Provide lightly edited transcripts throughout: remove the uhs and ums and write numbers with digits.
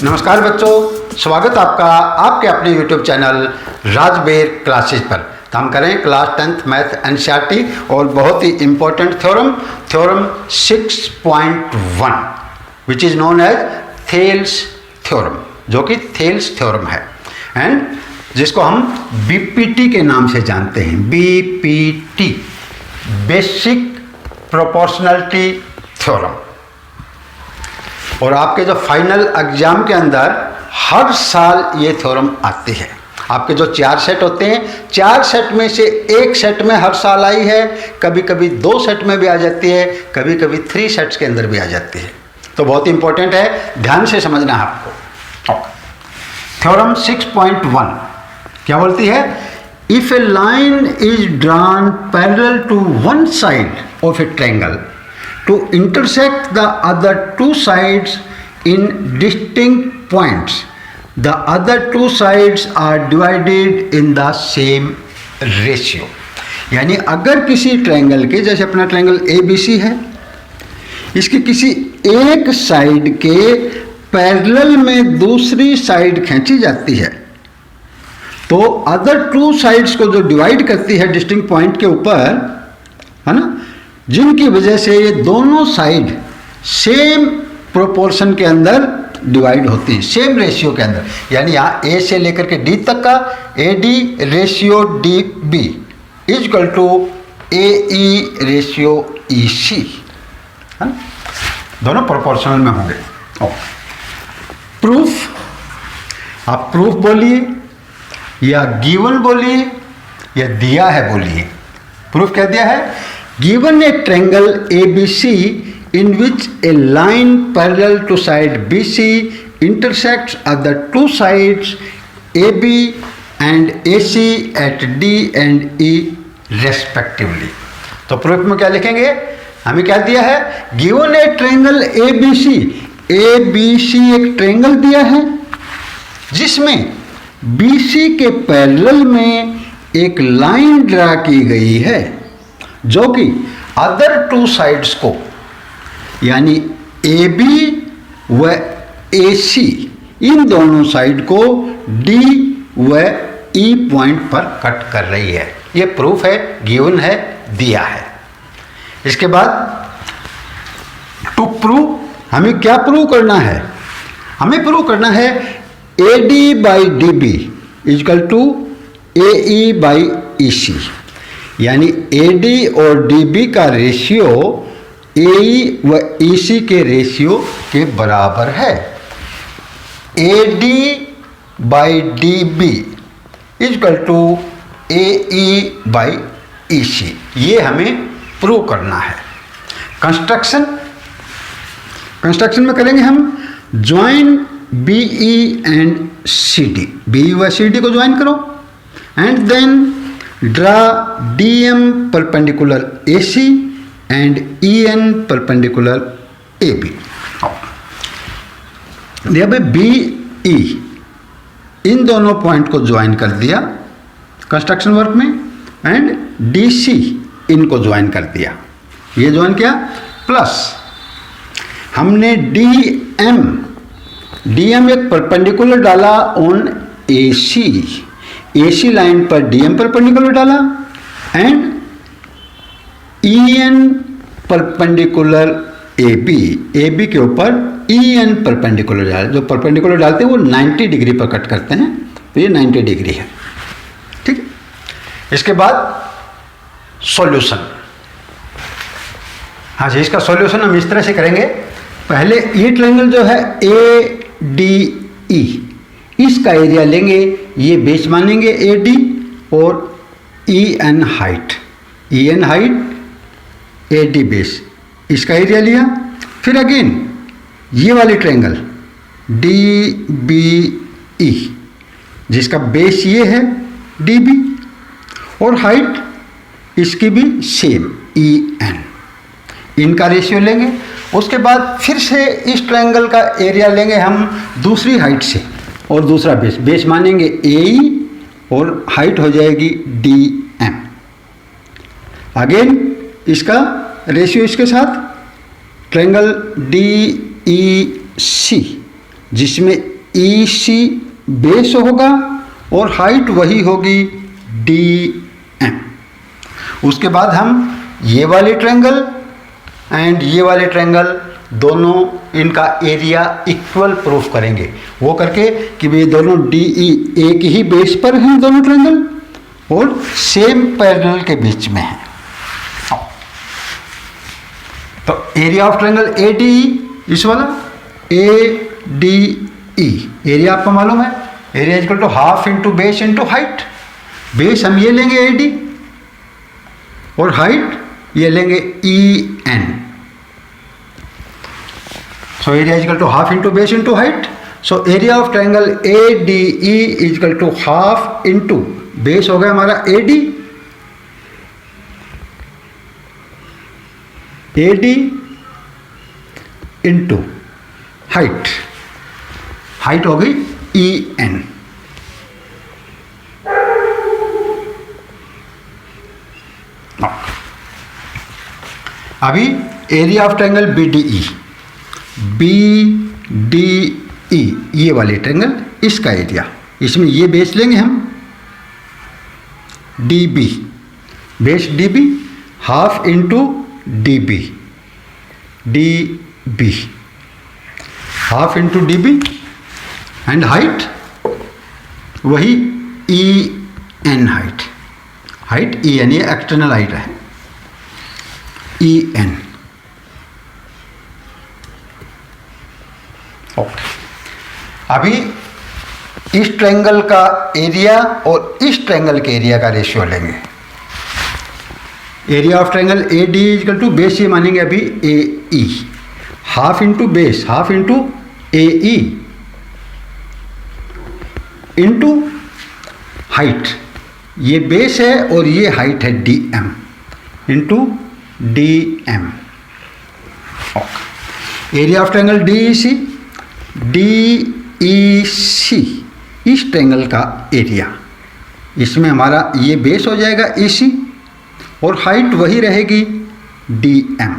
नमस्कार बच्चों, स्वागत आपका आपके अपने YouTube चैनल राजबेर क्लासेज पर। तो हम करें क्लास 10th मैथ एनसीईआरटी और बहुत ही important theorem 6.1 which is known as Thales theorem, जो कि थेल्स थ्योरम है एंड जिसको हम बीपीटी के नाम से जानते हैं। BPT, basic proportionality theorem. और आपके जो फाइनल एग्जाम के अंदर हर साल ये थ्योरम आती है। आपके जो 4 सेट होते हैं, 4 सेट में से एक सेट में हर साल आई है, कभी कभी 2 सेट में भी आ जाती है, कभी कभी 3 सेट्स के अंदर भी आ जाती है। तो बहुत इंपॉर्टेंट है, ध्यान से समझना है आपको। थ्योरम 6.1 क्या बोलती है? If a line is drawn parallel to one side of a triangle to intersect the other two sides in distinct points, the other two sides are divided in the same ratio। यानी अगर किसी triangle के, जैसे अपना triangle ABC है, इसकी किसी एक साइड के पैरेलल में दूसरी साइड खींची जाती है, तो अदर टू साइड्स को जो डिवाइड करती है डिस्टिंक्ट पॉइंट के ऊपर, है ना, जिनकी वजह से ये दोनों साइड सेम प्रोपोर्शन के अंदर डिवाइड होती है, सेम रेशियो के अंदर। यानी यहाँ ए से लेकर के डी तक का AD ratio DB is equal to AE ratio EC, है ना, दोनों प्रोपोर्शनल में होंगे। प्रूफ, आप प्रूफ बोलिए या गिवन बोलिए या दिया है बोलिए। प्रूफ क्या दिया है? Given a triangle ABC in which a line parallel to side BC intersects other two sides AB and AC at D and E respectively। तो प्रूफ में क्या लिखेंगे? हमें क्या दिया है? Given a triangle ABC, ABC एक ट्रायंगल दिया है जिसमें BC के पैरेलल में एक लाइन ड्रा की गई है जो कि अदर टू साइड्स को, यानी AB व AC इन दोनों साइड को D व E पॉइंट पर कट कर रही है। ये प्रूफ है, गिवन है, दिया है। इसके बाद टू प्रूव, हमें क्या प्रूव करना है? हमें प्रूव करना है AD by DB is equal to AE by EC, यानी AD और DB का रेशियो AE व EC के रेशियो के बराबर है। AD by DB is equal to AE by EC, ये हमें प्रूव करना है। कंस्ट्रक्शन में करेंगे हम join BE and CD, BE व CD को ज्वाइन करो and then draw DM perpendicular AC and EN perpendicular AB। अब BE इन दोनों पॉइंट को ज्वाइन कर दिया कंस्ट्रक्शन वर्क में एंड DC इनको ज्वाइन कर दिया। ये ज्वाइन किया प्लस हमने DM एक परपेंडिकुलर डाला ऑन AC लाइन पर DM परपेंडिकुलर डाला एंड EN परपेंडिकुलर AB के ऊपर EN परपेंडिकुलर डाला। जो परपेंडिकुलर डालते हैं वो 90 डिग्री पर कट करते हैं, तो ये 90 डिग्री है। ठीक है, इसके बाद सॉल्यूशन। हाँ जी, इसका सॉल्यूशन हम इस तरह से करेंगे। पहले ये ट्रायंगल जो है ADE, इसका एरिया लेंगे, ये बेस मानेंगे AD और EN हाइट AD बेस, इसका एरिया लिया। फिर अगेन ये वाली ट्रायंगल DBE जिसका बेस ये है DB और हाइट इसकी भी सेम EN, इनका रेशियो लेंगे। उसके बाद फिर से इस ट्रायंगल का एरिया लेंगे हम दूसरी हाइट से और दूसरा बेस मानेंगे AE और हाइट हो जाएगी DM। अगेन इसका रेशियो इसके साथ ट्रायंगल DEC जिसमें ई सी बेस होगा और हाइट वही होगी डी एम। उसके बाद हम ये वाले ट्रायंगल एंड ये वाले ट्रायंगल दोनों इनका एरिया इक्वल प्रूफ करेंगे। वो करके कि ये दोनों डी ई एक ही बेस पर हैं दोनों ट्रायंगल और सेम पैरेलल के बीच में हैं। तो area of triangle A D E, इस वाला ए डी ई, एरिया आपको मालूम है, area equal to half into base into height. Base हम ये लेंगे ए डी और हाइट ये लेंगे E N. So area equal to half into base into height. So area of triangle A D E equal to half into base हो गया हमारा A D into height, height हो गई ई N. अभी area of triangle B D E, B D E ये वाले triangle, इसका area, इसमें ये बेस लेंगे हम D B, base D B half into D B, D B half into D B and height वही E N height, height E N, ये external height है ई एन। ओके, अभी इस ट्रायंगल का एरिया और इस ट्रायंगल के area का रेशियो लेंगे। Area of triangle A D equal to base ये मानेंगे अभी A E, half into base half into A E into height, ये बेस है और ये हाइट है D M into D M. Area of triangle D E C, D E C इस triangle का एरिया, इसमें हमारा ये बेस हो जाएगा ई सी और हाइट वही रहेगी डी एम,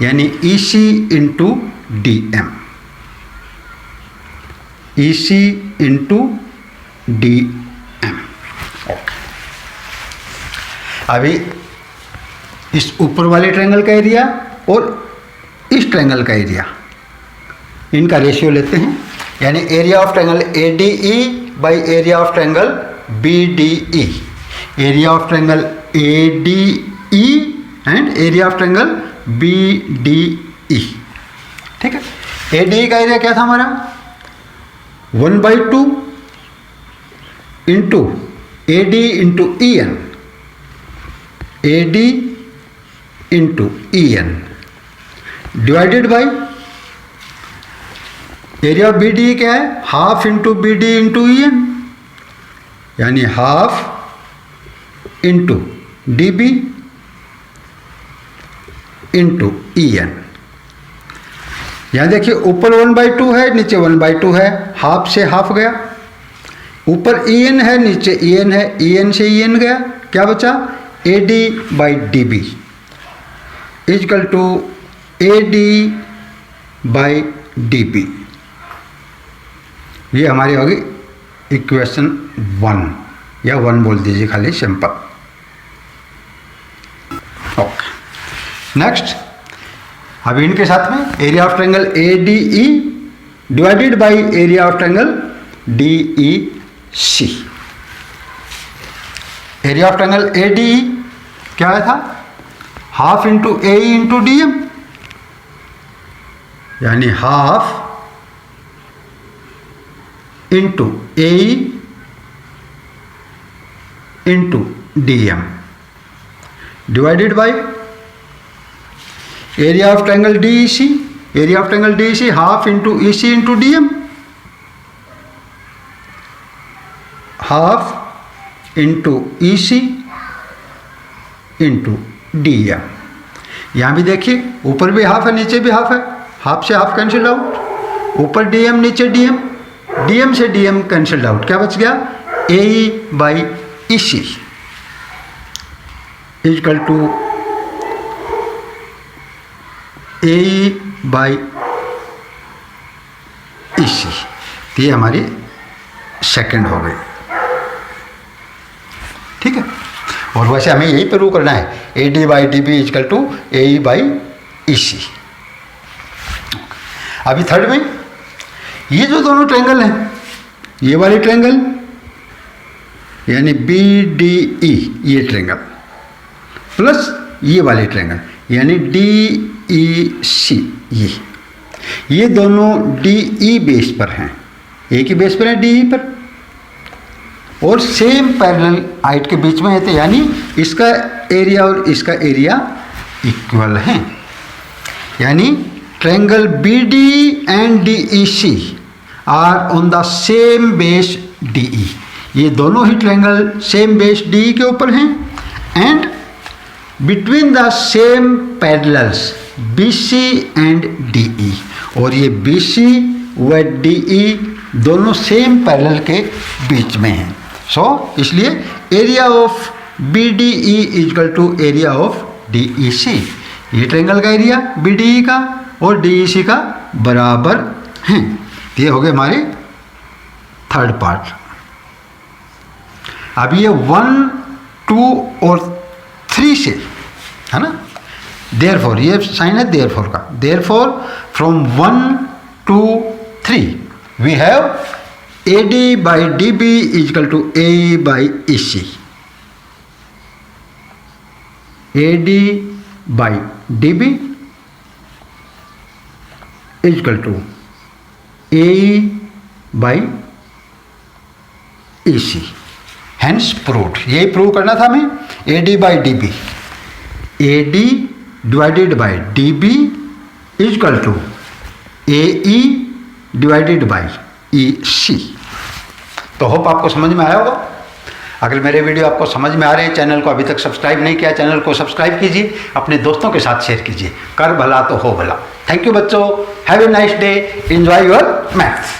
यानी ई सी इंटू डी एम, ई सी इंटू डी एम। अभी इस ऊपर वाले ट्रायंगल का एरिया और इस ट्रायंगल का एरिया, इनका रेशियो लेते हैं, यानी area of triangle A D E by area of triangle B D E, area of triangle A D E and area of triangle B D ई। ठीक है, ए डी ई का एरिया क्या था हमारा 1/2 into A D into E N, A D into E N divided by area of B D क्या है, half into B D into E N, यानी half into D B into E N. यहाँ देखिए ऊपर 1/2 है, नीचे 1/2 है, half से हाफ गया, ऊपर ई एन है नीचे ई एन है, ई एन से ई एन गया, क्या बचा A D by D B is equal to A D by D B. ये हमारी होगी इक्वेशन 1 या 1 बोल दीजिए खाली, सिंपल। ओके, नेक्स्ट अब इनके साथ में area of triangle A D E divided by area of triangle D E C. Area of triangle A D E क्या था, half into A E into D M, यानी half into A E into D M divided by area of triangle D E C, area of triangle D E C half into E C into D M, half into E C into D M. यहाँ भी देखिए ऊपर भी half है नीचे भी half है, half से हाफ कैंसिल आउट, ऊपर डी एम नीचे डी एम, डी एम से डी एम कैंसिल आउट, क्या बच गया A E by E C equal to A E by E C, ये हमारी सेकंड हो गई। ठीक है, और वैसे हमें यही प्रूव करना है, A D by D B is equal to A E by E C. अभी थर्ड में ये जो दोनों ट्रायंगल हैं, ये वाले ट्रायंगल यानी बी डी ई ये ट्रायंगल प्लस ये वाले ट्रायंगल यानी डी ई सी, ये दोनों डी ई बेस पर हैं, एक ही बेस पर है डी ई पर, और सेम पैरेलल हाइट के बीच में है, तो यानी इसका एरिया और इसका एरिया इक्वल है। यानी triangle B D and D E C are on the same base D E, ये दोनों ही triangle same base D E के ऊपर हैं, and between the same parallels B C and D E, और ये बी सी व D E दोनों सेम पैरेलल के बीच में हैं। सो इसलिए area of B D E equal to area of D E C, ये ट्रायंगल का एरिया बी डी ई का और डी ई सी का बराबर हैं। ये हो गए हमारे थर्ड पार्ट। अब ये 1, 2 और 3 से है ना, देयरफॉर ये साइन है देयरफॉर का, therefore from 1 to 3 we have A D by D B is equal to A by E C, A D by D B is equal to A by E C, hence proved. यही prove करना था हमें, A D by D B, A D divided by D B is equal to A E divided by E C. तो hope आपको समझ में आया होगा। अगर मेरे वीडियो आपको समझ में आ रहे हैं, चैनल को अभी तक सब्सक्राइब नहीं किया, चैनल को सब्सक्राइब कीजिए, अपने दोस्तों के साथ शेयर कीजिए। कर भला तो हो भला। थैंक यू बच्चों, have a nice day, enjoy your maths.